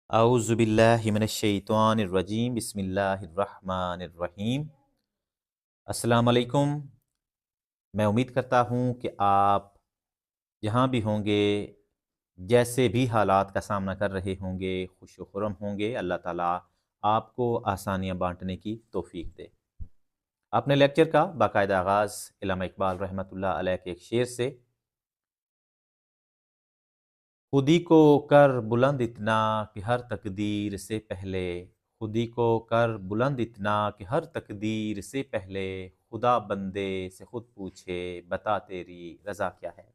आउज़ुबिल्लाहि मिनश्शैतानिर्रजीम बिस्मिल्लाहिर्रहमानिर्रहीम। अस्सलाम वालेकुम। मैं उम्मीद करता हूँ कि आप जहाँ भी होंगे, जैसे भी हालात का सामना कर रहे होंगे, खुश व खुर्रम होंगे। अल्लाह ताला आपको आसानियाँ बाँटने की तौफ़ीक दे। अपने लेक्चर का बाकायदा आगाज़ इल्लामा इकबाल रहमतुल्लाह अलैह के एक शेर से। खुद ही को कर बुलंद इतना कि हर तकदीर से पहले, खुद ही को कर बुलंद इतना कि हर तकदीर से पहले, खुदा बंदे से खुद पूछे बता तेरी रज़ा क्या है।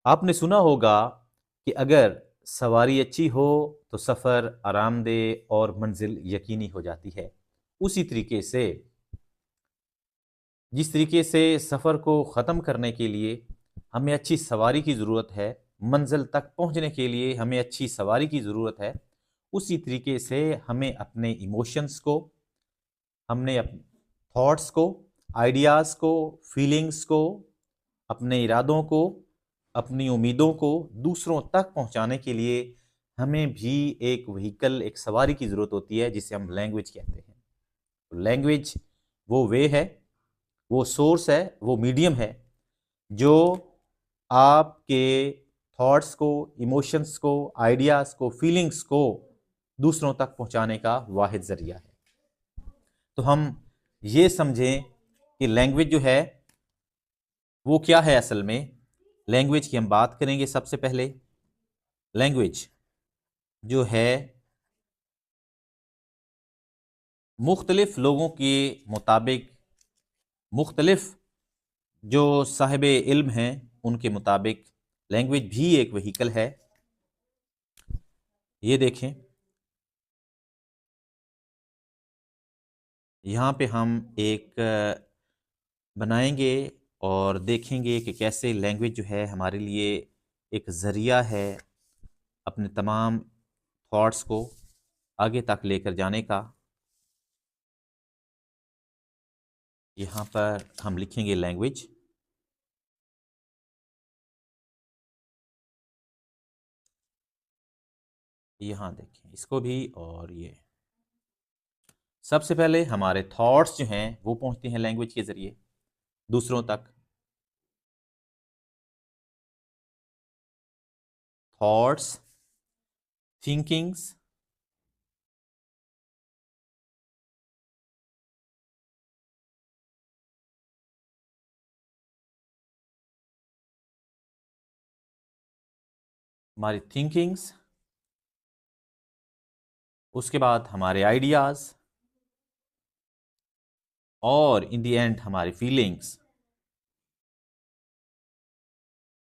आपने सुना होगा कि अगर सवारी अच्छी हो तो सफ़र आरामदेह और मंजिल यकीनी हो जाती है। उसी तरीके से जिस तरीके से सफ़र को ख़त्म करने के लिए हमें अच्छी सवारी की ज़रूरत है, मंज़िल तक पहुंचने के लिए हमें अच्छी सवारी की ज़रूरत है, उसी तरीके से हमें अपने इमोशंस को, हमने अपने थॉट्स को, आइडियाज़ को, फीलिंग्स को, अपने इरादों को, अपनी उम्मीदों को दूसरों तक पहुंचाने के लिए हमें भी एक व्हीकल, एक सवारी की ज़रूरत होती है, जिसे हम लैंग्वेज कहते हैं। लैंग्वेज वो वे है, वो सोर्स है, वो मीडियम है जो आपके थॉट्स को, इमोशंस को, आइडियाज़ को, फीलिंग्स को दूसरों तक पहुंचाने का वाहिद ज़रिया है। तो हम ये समझें कि लैंग्वेज जो है वो क्या है। असल में लैंग्वेज की हम बात करेंगे। सबसे पहले लैंग्वेज जो है मुख्तलिफ लोगों के मुताबिक, मुख्तलिफ जो साहिब इल्म हैं उनके मुताबिक लैंग्वेज भी एक व्हीकल है। ये देखें, यहाँ पे हम एक बनाएंगे और देखेंगे कि कैसे लैंग्वेज जो है हमारे लिए एक ज़रिया है अपने तमाम थॉट्स को आगे तक लेकर जाने का। यहाँ पर हम लिखेंगे लैंग्वेज। यहाँ देखें इसको भी, और ये सबसे पहले हमारे थॉट्स जो हैं वो पहुँचते हैं लैंग्वेज के ज़रिए दूसरों तक। थॉट्स, थिंकिंग्स, हमारी थिंकिंग्स, उसके बाद हमारे आइडियाज़, और इन दी एंड हमारी फीलिंग्स।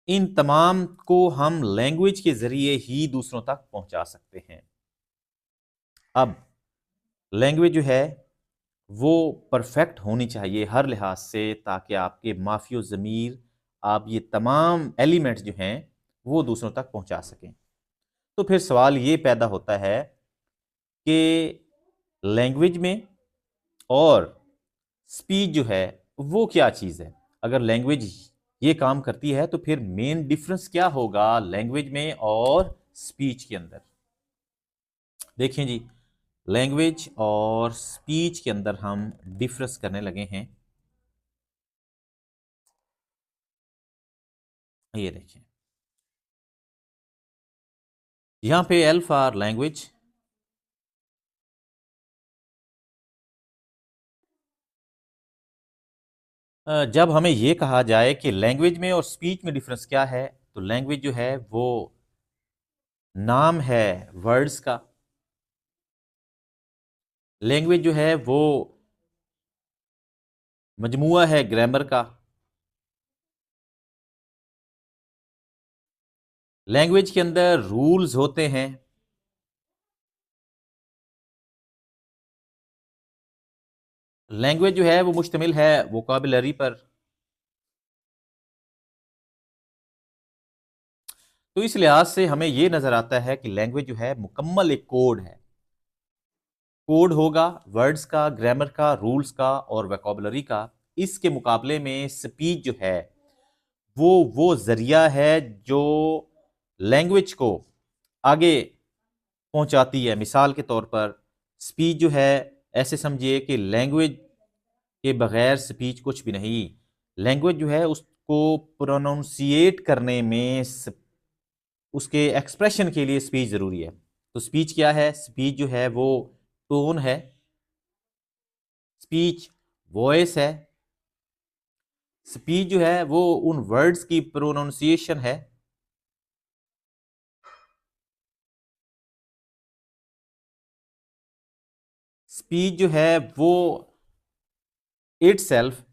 इन तमाम को हम लैंग्वेज के ज़रिए ही दूसरों तक पहुंचा सकते हैं। अब लैंग्वेज जो है वो परफेक्ट होनी चाहिए हर लिहाज से, ताकि आपके माफ़ी ज़मीर, आप ये तमाम एलिमेंट्स जो हैं वो दूसरों तक पहुंचा सकें। तो फिर सवाल ये पैदा होता है कि लैंग्वेज में और स्पीच जो है वो क्या चीज़ है। अगर लैंग्वेज ये काम करती है तो फिर मेन डिफरेंस क्या होगा लैंग्वेज में और स्पीच के अंदर। देखें जी, लैंग्वेज और स्पीच के अंदर हम डिफरेंस करने लगे हैं। ये देखें, यहां पे एल फॉर लैंग्वेज। जब हमें ये कहा जाए कि लैंग्वेज में और स्पीच में डिफरेंस क्या है, तो लैंग्वेज जो है वो नाम है वर्ड्स का। लैंग्वेज जो है वो मजमुआ है ग्रामर का। लैंग्वेज के अंदर रूल्स होते हैं। लैंग्वेज जो है वो मुश्तमिल है वोकाबुलरी पर। तो इस लिहाज से हमें ये नजर आता है कि लैंग्वेज जो है मुकम्मल एक कोड है। कोड होगा वर्ड्स का, ग्रामर का, रूल्स का और वोकाबुलरी का। इसके मुकाबले में स्पीच जो है वो जरिया है जो लैंग्वेज को आगे पहुंचाती है। मिसाल के तौर पर स्पीच जो है, ऐसे समझिए कि लैंग्वेज के बगैर स्पीच कुछ भी नहीं। लैंग्वेज जो है उसको प्रोनाउंसिएट करने में, उसके एक्सप्रेशन के लिए स्पीच ज़रूरी है। तो स्पीच क्या है? स्पीच जो है वो टोन है, स्पीच वॉइस है, स्पीच जो है वो उन वर्ड्स की प्रोनाउंसिएशन है, स्पीच जो है वो इटसेल्फ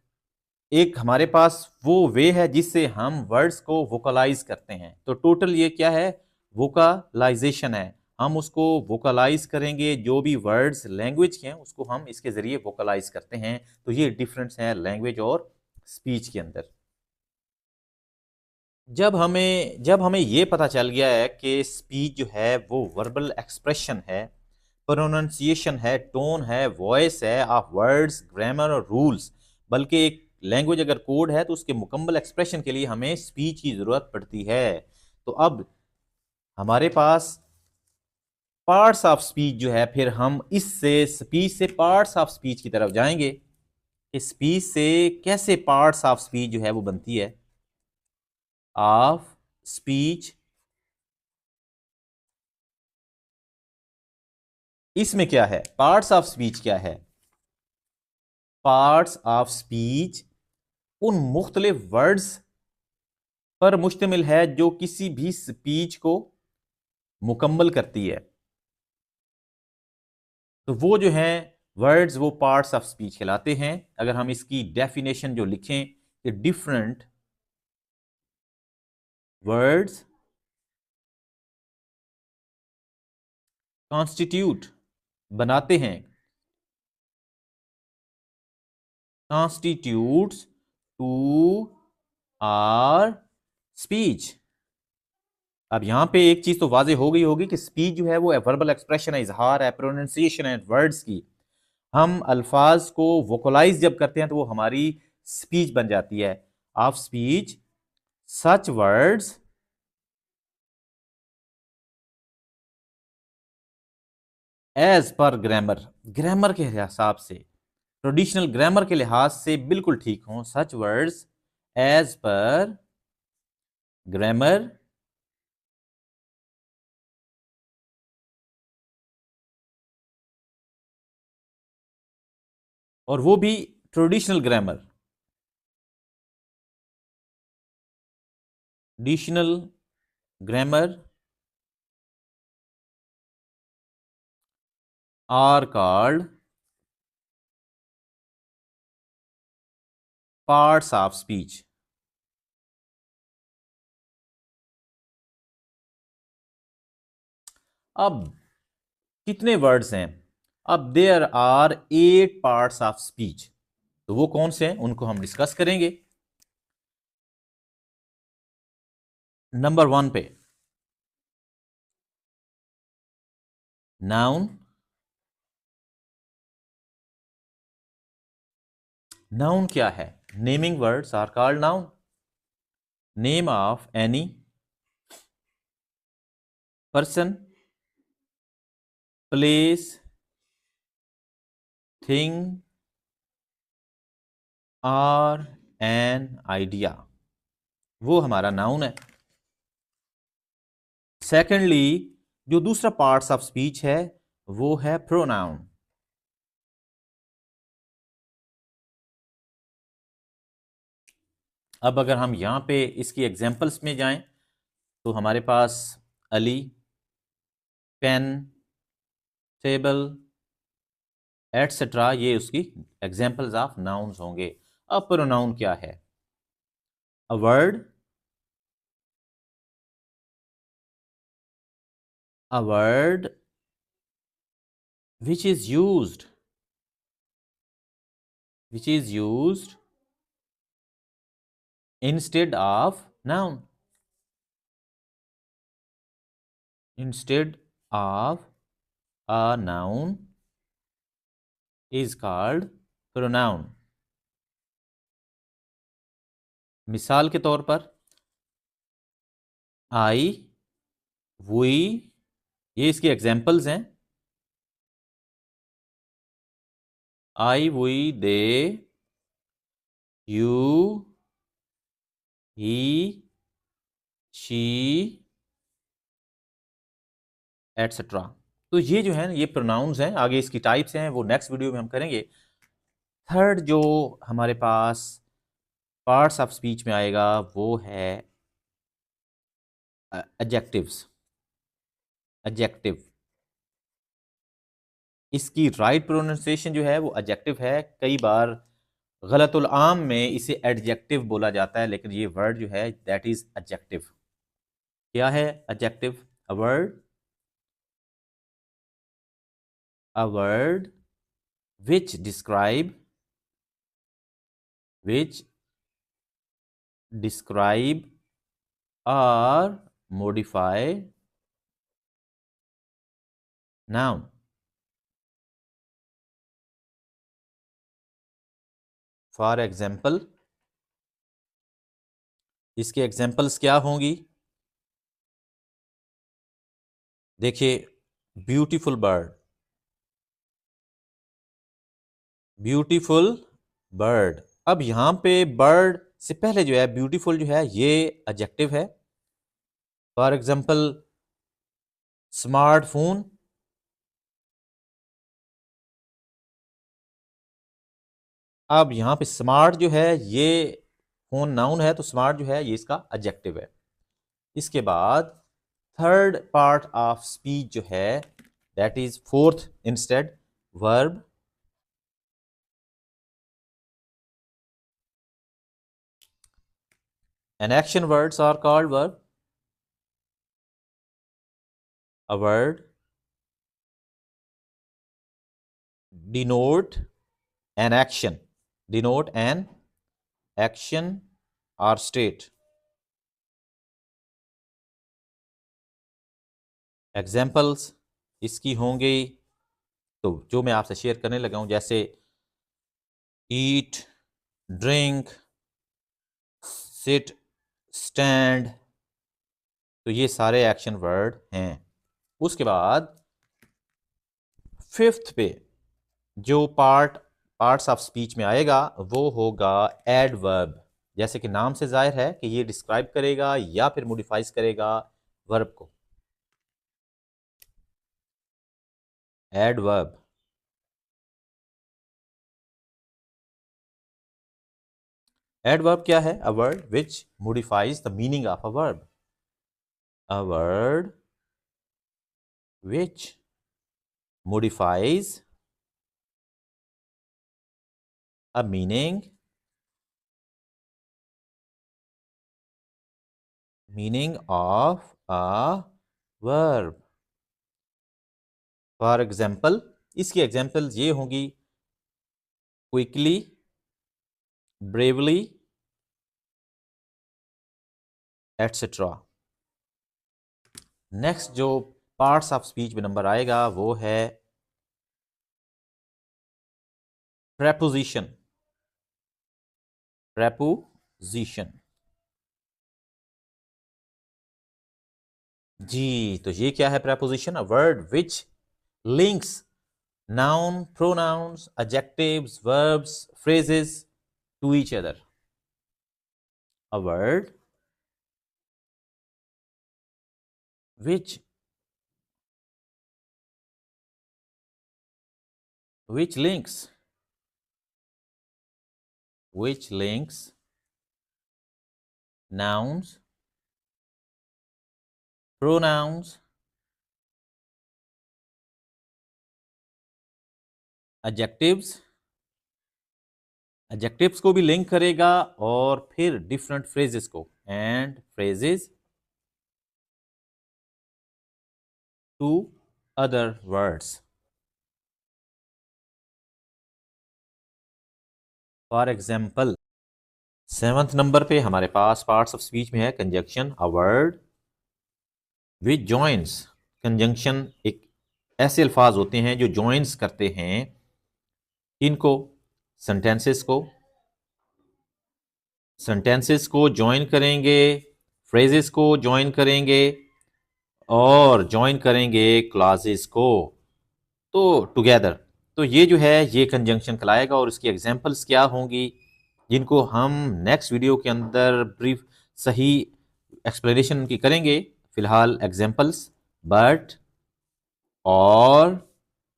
एक हमारे पास वो वे है जिससे हम वर्ड्स को वोकलाइज करते हैं। तो टोटल ये क्या है? वोकलाइजेशन है। हम उसको वोकलाइज करेंगे, जो भी वर्ड्स लैंग्वेज के हैं उसको हम इसके जरिए वोकलाइज करते हैं। तो ये डिफरेंस है लैंग्वेज और स्पीच के अंदर। जब हमें ये पता चल गया है कि स्पीच जो है वो वर्बल एक्सप्रेशन है, प्रोनाउंसिएशन है, टोन है, वॉइस है ऑफ वर्ड्स, ग्रामर और रूल्स, बल्कि एक लैंग्वेज अगर कोड है तो उसके मुकम्मल एक्सप्रेशन के लिए हमें स्पीच की जरूरत पड़ती है। तो अब हमारे पास पार्ट्स ऑफ स्पीच जो है, फिर हम इससे स्पीच से पार्ट्स ऑफ स्पीच की तरफ जाएंगे कि स्पीच से कैसे पार्ट्स ऑफ स्पीच जो है वो बनती है। ऑफ स्पीच, इसमें क्या है? पार्ट्स ऑफ स्पीच क्या है? पार्ट्स ऑफ स्पीच उन मुख्तलिफ वर्ड्स पर मुश्तमिल है जो किसी भी स्पीच को मुकम्मल करती है। तो वो जो है वर्ड्स, वो पार्ट्स ऑफ स्पीच कहलाते हैं। अगर हम इसकी डेफिनेशन जो लिखें कि डिफरेंट वर्ड्स कॉन्स्टिट्यूट, बनाते हैं, कॉन्स्टिट्यूट्स टू आर स्पीच। अब यहां पे एक चीज तो वाजे हो गई होगी कि स्पीच जो है वो वर्बल एक्सप्रेशन है, इजहार है, प्रोनाउंसिएशन है वर्ड्स की। हम अल्फाज को वोकलाइज जब करते हैं तो वो हमारी स्पीच बन जाती है। Of speech such words as per grammar, grammar के हिसाब से, ट्रेडिशनल ग्रामर के लिहाज से बिल्कुल ठीक हों। Such words as per grammar और वो भी traditional grammar, traditional grammar are called parts of speech. अब कितने वर्ड्स हैं? अब there are 8 parts of speech. तो वो कौन से हैं उनको हम डिस्कस करेंगे। नंबर 1 पे नाउन। नाउन क्या है? Naming words are called noun. Name of any person, place, thing or an idea, वो हमारा नाउन है। सेकेंडली, जो दूसरा पार्ट्स ऑफ स्पीच है वो है प्रोनाउन। अब अगर हम यहां पे इसकी एग्जांपल्स में जाएं तो हमारे पास अली, पेन, टेबल एटसेट्रा, ये उसकी एग्जांपल्स ऑफ नाउन्स होंगे। अब प्रोनाउन क्या है? A word, a word which is used, which is used instead of noun, instead of a noun is called pronoun। मिसाल के तौर पर आई, वी, ये इसके एग्जाम्पल्स हैं। I, we, they, you, he, she, etcetera. तो ये जो है ये प्रोनाउंस हैं। आगे इसकी टाइप्स हैं, वो नेक्स्ट वीडियो में हम करेंगे। थर्ड जो हमारे पास पार्ट्स ऑफ स्पीच में आएगा वो है एडजेक्टिव्स। एडजेक्टिव, इसकी राइट प्रोनाउंसिएशन जो है वो एडजेक्टिव है। कई बार गलतुल आम में इसे एडजेक्टिव बोला जाता है, लेकिन ये वर्ड जो है दैट इज एडजेक्टिव। क्या है adjective? A word, a word which which describe or modify noun। For example, इसके एग्जाम्पल्स क्या होंगी? देखिए, ब्यूटीफुल बर्ड, ब्यूटीफुल बर्ड। अब यहां पे बर्ड से पहले जो है ब्यूटीफुल जो है ये एडजेक्टिव है। फॉर एग्जाम्पल, स्मार्टफोन, अब यहां पे स्मार्ट जो है ये फोन नाउन है, तो स्मार्ट जो है ये इसका एडजेक्टिव है। इसके बाद थर्ड पार्ट ऑफ स्पीच जो है that is fourth instead verb. And action words are called verb. A word denote an action, denote an action और स्टेट। एग्जाम्पल्स इसकी होंगी, तो जो मैं आपसे शेयर करने लगा हूं, जैसे ईट, ड्रिंक, सिट, स्टैंड, तो ये सारे एक्शन वर्ड हैं। उसके बाद फिफ्थ पे जो पार्ट्स ऑफ स्पीच में आएगा वो होगा एडवर्ब। जैसे कि नाम से जाहिर है कि ये डिस्क्राइब करेगा या फिर मॉडिफाइज करेगा वर्ब को। एडवर्ब, एडवर्ब क्या है? अ word which modifies the meaning of a verb. A word which modifies a meaning of a verb। For example, इसकी एग्जाम्पल ये होंगी, क्विकली, ब्रेवली, एटसेट्रा। नेक्स्ट जो पार्ट्स ऑफ स्पीच में number आएगा वो है प्रेपोजिशन। प्रेपोजिशन, जी, तो ये क्या है preposition? A word which links noun, pronouns, adjectives, verbs, phrases to each other। A word which links nouns, pronouns, adjectives, adjectives को भी लिंक करेगा और फिर डिफरेंट फ्रेजेस को, and phrases to other words. For example, seventh number पे हमारे पास parts of speech में है conjunction. A word which joins, conjunction एक ऐसे अल्फाज होते हैं जो जॉइंस करते हैं इनको, सेंटेंसेस को ज्वाइन करेंगे, फ्रेजेस को ज्वाइन करेंगे और ज्वाइन करेंगे क्लासेस को तो टुगेदर। तो ये जो है ये कंजंक्शन कहलाएगा और इसकी एग्जांपल्स क्या होंगी जिनको हम नेक्स्ट वीडियो के अंदर ब्रीफ सही एक्सप्लेनेशन उनकी करेंगे। फिलहाल एग्जांपल्स बट, और,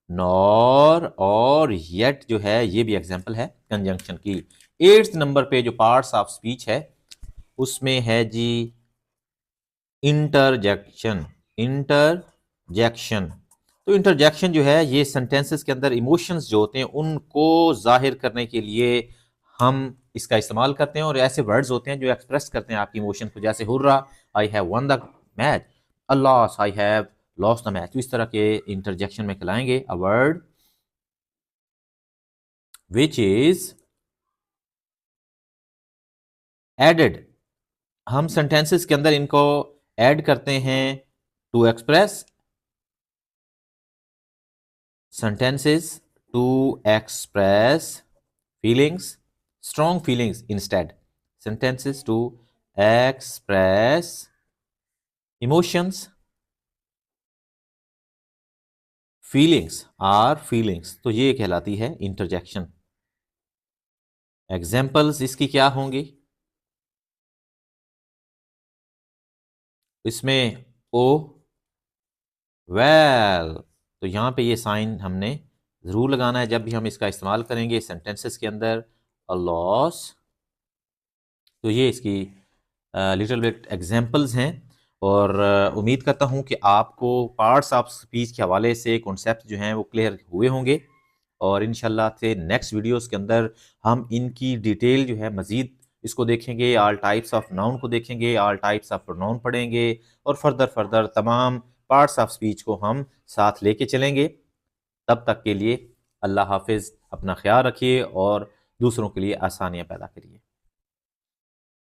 नॉर और येट जो है ये भी एग्जांपल है कंजंक्शन की। 8th नंबर पे जो पार्ट्स ऑफ स्पीच है उसमें है जी इंटरजेक्शन। इंटरजेक्शन, तो इंटरजेक्शन जो है ये सेंटेंसेस के अंदर इमोशंस जो होते हैं उनको जाहिर करने के लिए हम इसका इस्तेमाल करते हैं, और ऐसे वर्ड्स होते हैं जो एक्सप्रेस करते हैं आपकी इमोशन को, जैसे hurrah I have won the match, alas I have lost the match. तो इस तरह के इंटरजेक्शन में कहलाएंगे a word which is added. हम सेंटेंसेस के अंदर इनको ऐड करते हैं to express sentences to express feelings, strong feelings instead. Sentences to express emotions, feelings or feelings, तो ये कहलाती है इंटरजेक्शन। एग्जाम्पल्स इसकी क्या होंगी, इसमें ओ वेल, तो यहाँ पे ये साइन हमने ज़रूर लगाना है जब भी हम इसका इस्तेमाल करेंगे सेंटेंसेस के अंदर। अ लॉस, तो ये इसकी लिटिल बिट एग्जांपल्स हैं, और उम्मीद करता हूँ कि आपको पार्ट्स ऑफ स्पीच के हवाले से कॉन्सेप्ट जो हैं वो क्लियर हुए होंगे, और इंशाल्लाह से नेक्स्ट वीडियोस के अंदर हम इनकी डिटेल जो है मज़ीद इसको देखेंगे। ऑल टाइप्स ऑफ नाउन को देखेंगे, ऑल टाइप्स ऑफ प्रोनाउन पढ़ेंगे, और फर्दर तमाम पार्ट्स ऑफ स्पीच को हम साथ लेके चलेंगे। तब तक के लिए अल्लाह हाफिज़, अपना ख्याल रखिए और दूसरों के लिए आसानियाँ पैदा करिए।